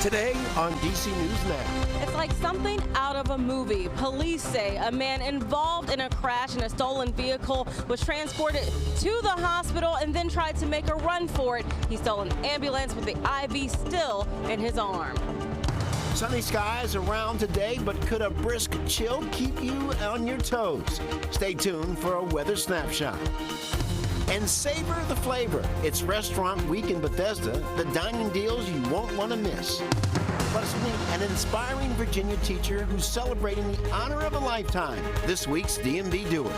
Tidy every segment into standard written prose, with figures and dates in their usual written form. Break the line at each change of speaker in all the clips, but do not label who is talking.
Today on DC News Now.
It's like something out of a movie. Police say a man involved in a crash in a stolen vehicle was transported to the hospital and then tried to make a run for it. He stole an ambulance with the IV still in his arm.
Sunny skies around today, but could a brisk chill keep you on your toes? Stay tuned for a weather snapshot. And savor the flavor. It's Restaurant Week in Bethesda, the dining deals you won't want to miss. Plus, meet an inspiring Virginia teacher who's celebrating the honor of a lifetime, this week's DMV Doer.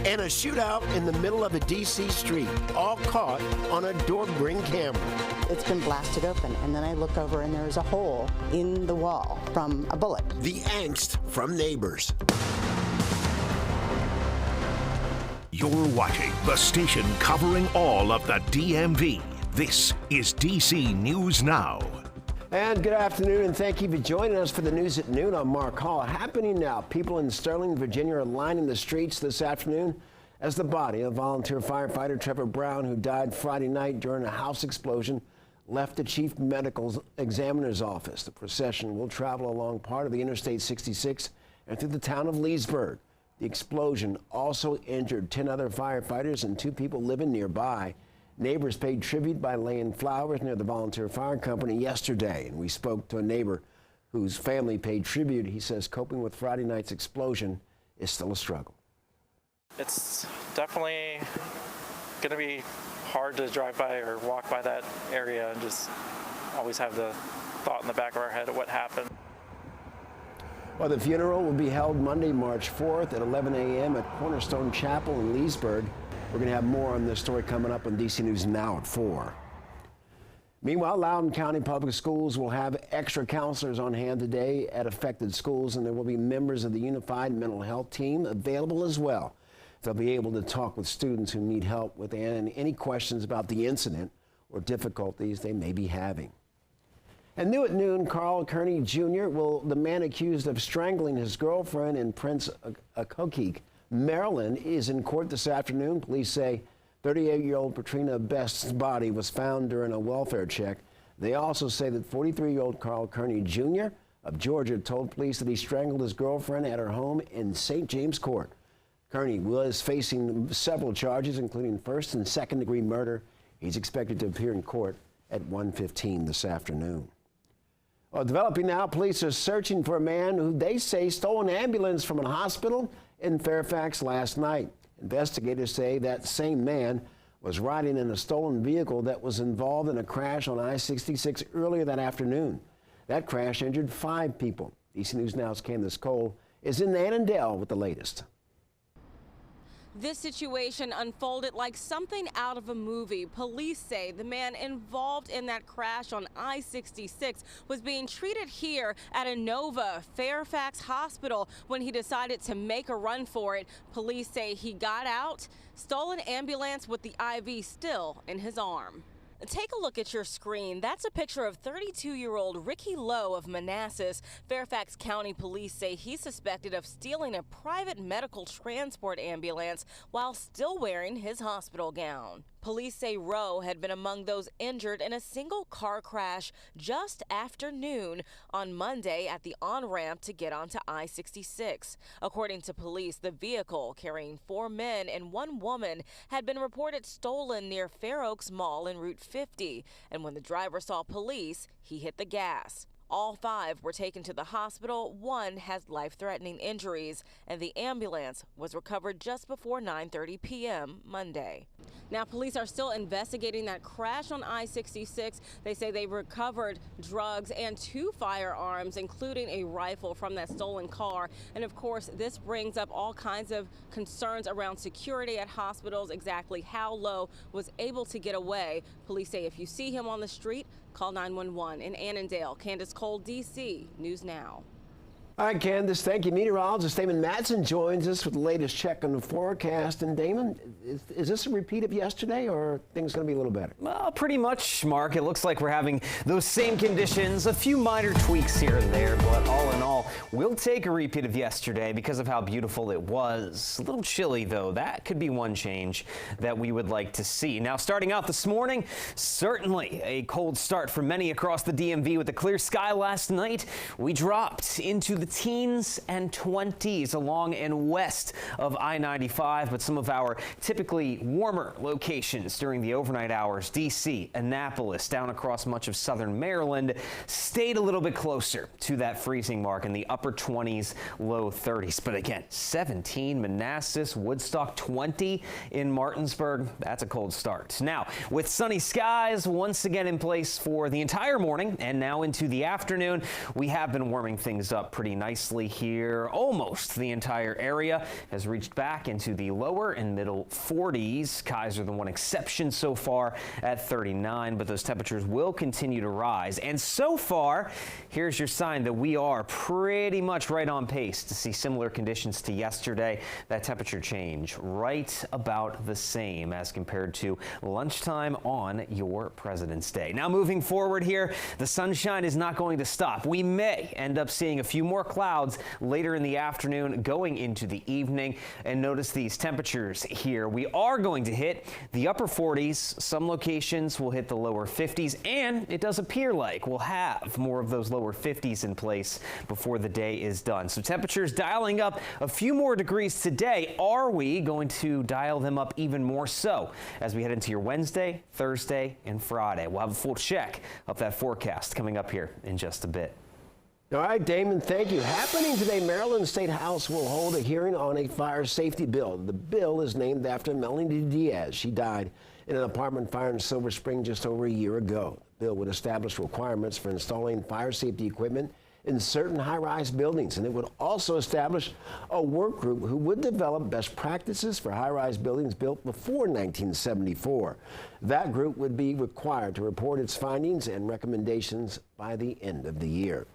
And a shootout in the middle of a DC street, all caught on a door-ring camera.
It's been blasted open, and then I look over and there's a hole in the wall from a bullet.
The angst from neighbors.
You're watching the station covering all of the DMV. This is DC News Now.
And good afternoon, and thank you for joining us for the news at noon. I'm Mark Hall. Happening now, people in Sterling, Virginia are lining the streets this afternoon as the body of volunteer firefighter Trevor Brown, who died Friday night during a house explosion, left the chief medical examiner's office. The procession will travel along part of the Interstate 66 and through the town of Leesburg. The explosion also injured 10 other firefighters and 2 people living nearby. Neighbors paid tribute by laying flowers near the volunteer fire company yesterday, and we spoke to a neighbor whose family paid tribute. He says coping with Friday night's explosion is still a struggle.
It's definitely going to be hard to drive by or walk by that area and just always have the thought in the back of our head of what happened.
Well, the funeral will be held Monday, March 4th at 11 a.m. at Cornerstone Chapel in Leesburg. We're going to have more on this story coming up on DC News Now at 4. Meanwhile, Loudoun County Public Schools will have extra counselors on hand today at affected schools, and there will be members of the Unified Mental Health Team available as well. They'll be able to talk with students who need help with any questions about the incident or difficulties they may be having. And new at noon, Carl Kearney Jr., the man accused of strangling his girlfriend in Prince Acoquia, Maryland, is in court this afternoon. Police say 38-year-old Patrina Best's body was found during a welfare check. They also say that 43-year-old Carl Kearney Jr. of Georgia told police that he strangled his girlfriend at her home in St. James Court. Kearney was facing several charges, including first and second-degree murder. He's expected to appear in court at 1:15 this afternoon. Well, developing now, police are searching for a man who they say stole an ambulance from a hospital in Fairfax last night. Investigators say that same man was riding in a stolen vehicle that was involved in a crash on I-66 earlier that afternoon. That crash injured 5 people. DC News Now's Candace Cole is in Annandale with the latest.
This situation unfolded like something out of a movie. Police say the man involved in that crash on I-66 was being treated here at Inova Fairfax Hospital when he decided to make a run for it. Police say he got out, stole an ambulance with the IV still in his arm. Take a look at your screen. That's a picture of 32-year-old Ricky Lowe of Manassas. Fairfax County police say he's suspected of stealing a private medical transport ambulance while still wearing his hospital gown. Police say Rowe had been among those injured in a single car crash just after noon on Monday at the on-ramp to get onto I-66. According to police, the vehicle carrying 4 men and 1 woman had been reported stolen near Fair Oaks Mall in Route 50, and when the driver saw police, he hit the gas. All 5 were taken to the hospital. 1 has life-threatening injuries, and the ambulance was recovered just before 9:30 p.m. Monday. Now, police are still investigating that crash on I-66. They say they recovered drugs and 2 firearms, including a rifle from that stolen car. And of course, this brings up all kinds of concerns around security at hospitals, exactly how Lowe was able to get away. Police say if you see him on the street, call 911. In Annandale, Candace Cole, DC News Now.
All right, Candace, thank you. Meteorologist Damon Madsen joins us with the latest check on the forecast. And Damon, is this a repeat of yesterday, or are things going to be a little better?
Well, pretty much, Mark. It looks like we're having those same conditions, a few minor tweaks here and there, but all in all, we'll take a repeat of yesterday because of how beautiful it was. A little chilly, though. That could be one change that we would like to see. Now, starting out this morning, certainly a cold start for many across the DMV with a clear sky last night. We dropped into the teens and 20s along and west of I-95, but some of our typically warmer locations during the overnight hours, D.C., Annapolis, down across much of southern Maryland, stayed a little bit closer to that freezing mark in the upper 20s, low 30s. But again, 17 Manassas, Woodstock, 20 in Martinsburg. That's a cold start. Now, with sunny skies once again in place for the entire morning and now into the afternoon, we have been warming things up pretty nicely here. Almost the entire area has reached back into the lower and middle 40s. Kaiser, the one exception so far at 39, but those temperatures will continue to rise. And so far, here's your sign that we are pretty much right on pace to see similar conditions to yesterday. That temperature change right about the same as compared to lunchtime on your President's Day. Now moving forward here, the sunshine is not going to stop. We may end up seeing a few more clouds later in the afternoon going into the evening. And notice these temperatures here. We are going to hit the upper 40s. Some locations will hit the lower 50s, and it does appear like we'll have more of those lower 50s in place before the day is done. So temperatures dialing up a few more degrees today. Are we going to dial them up even more so as we head into your Wednesday, Thursday, and Friday? We'll have a full check of that forecast coming up here in just a bit.
All right, Damon, thank you. Happening today, Maryland State House will hold a hearing on a fire safety bill. The bill is named after Melanie Diaz. She died in an apartment fire in Silver Spring just over a year ago. The bill would establish requirements for installing fire safety equipment in certain high-rise buildings, and it would also establish a work group who would develop best practices for high-rise buildings built before 1974. That group would be required to report its findings and recommendations by the end of the year.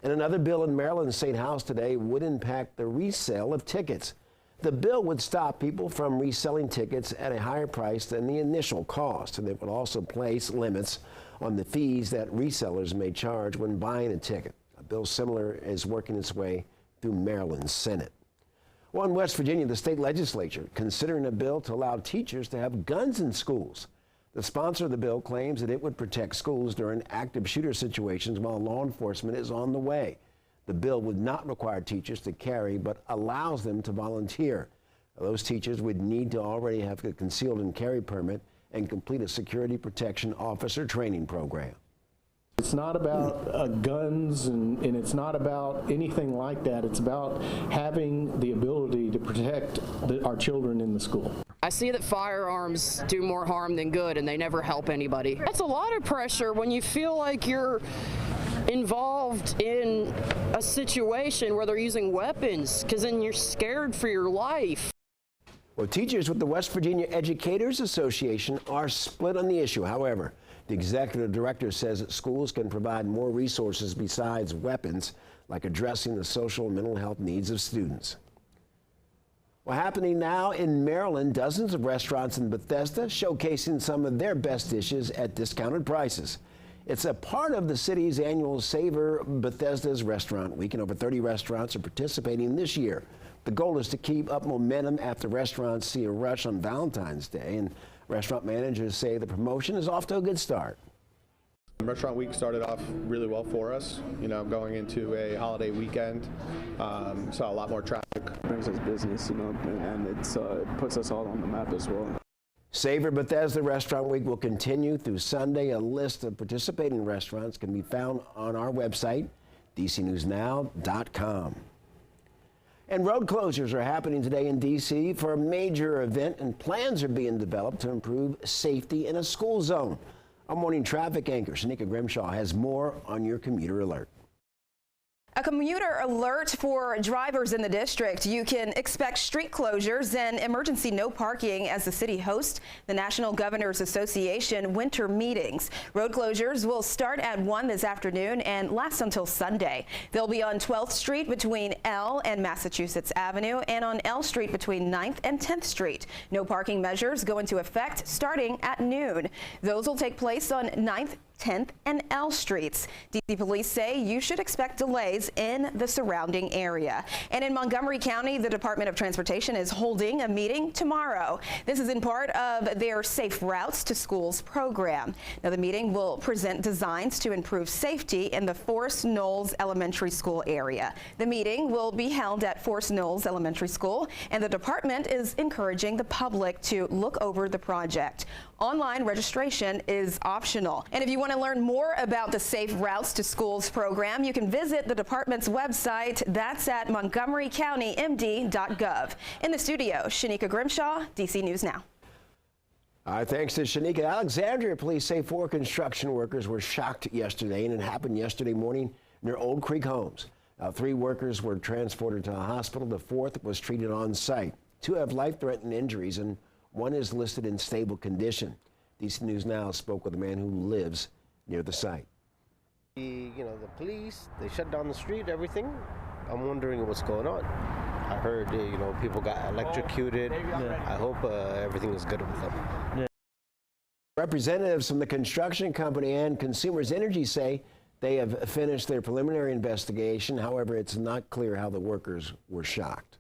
And another bill in Maryland State House today would impact the resale of tickets. The bill would stop people from reselling tickets at a higher price than the initial cost, and it would also place limits on the fees that resellers may charge when buying a ticket. A bill similar is working its way through Maryland's Senate. Well, in West Virginia, the state legislature considering a bill to allow teachers to have guns in schools. The sponsor of the bill claims that it would protect schools during active shooter situations while law enforcement is on the way. The bill would not require teachers to carry, but allows them to volunteer. Those teachers would need to already have a concealed and carry permit and complete a security protection officer training program.
It's not about guns and it's not about anything like that. It's about having the ability to protect our children in the school.
I see that firearms do more harm than good, and they never help anybody. That's a lot of pressure when you feel like you're involved in a situation where they're using weapons, because then you're scared for your life.
Well, teachers with the West Virginia Educators Association are split on the issue. However, the executive director says that schools can provide more resources besides weapons, like addressing the social and mental health needs of students. Well, happening now in Maryland, dozens of restaurants in Bethesda showcasing some of their best dishes at discounted prices. It's a part of the city's annual Savor Bethesda's Restaurant Week, and over 30 restaurants are participating this year. The goal is to keep up momentum after restaurants see a rush on Valentine's Day, and restaurant managers say the promotion is off to a good start.
Restaurant Week started off really well for us, going into a holiday weekend. Saw a lot more traffic.
Brings us business, and it puts us all on the map as well.
Savor Bethesda Restaurant Week will continue through Sunday. A list of participating restaurants can be found on our website, dcnewsnow.com. And road closures are happening today in D.C. for a major event, and plans are being developed to improve safety in a school zone. Our morning traffic anchor, Shanika Grimshaw, has more on your commuter alert.
A commuter alert for drivers in the district. You can expect street closures and emergency no parking as the city hosts the National Governors Association winter meetings. Road closures will start at 1 this afternoon and last until Sunday. They'll be on 12th Street between L and Massachusetts Avenue and on L Street between 9th and 10th Street. No parking measures go into effect starting at noon. Those will take place on 9th, 10th and L Streets. DC police say you should expect delays in the surrounding area. And in Montgomery County, the Department of Transportation is holding a meeting tomorrow. This is in part of their Safe Routes to Schools program. Now, the meeting will present designs to improve safety in the Forest Knolls Elementary School area. The meeting will be held at Forest Knolls Elementary School, and the department is encouraging the public to look over the project. Online registration is optional. And if you want to learn more about the Safe Routes to Schools program, you can visit the department's website. That's at montgomerycountymd.gov. In the studio, Shanika Grimshaw, DC News Now.
All right, thanks to Shanika. Alexandria police say 4 construction workers were shocked yesterday, and it happened yesterday morning near Old Creek Homes. 3 workers were transported to a hospital. The 4th was treated on site. 2 have life-threatening injuries, and 1 is listed in stable condition. DC News Now spoke with a man who lives near the site.
The police, they shut down the street, everything. I'm wondering what's going on. I heard, people got electrocuted. I hope everything is good with them.
Representatives from the construction company and Consumers Energy say they have finished their preliminary investigation. However, it's not clear how the workers were shocked.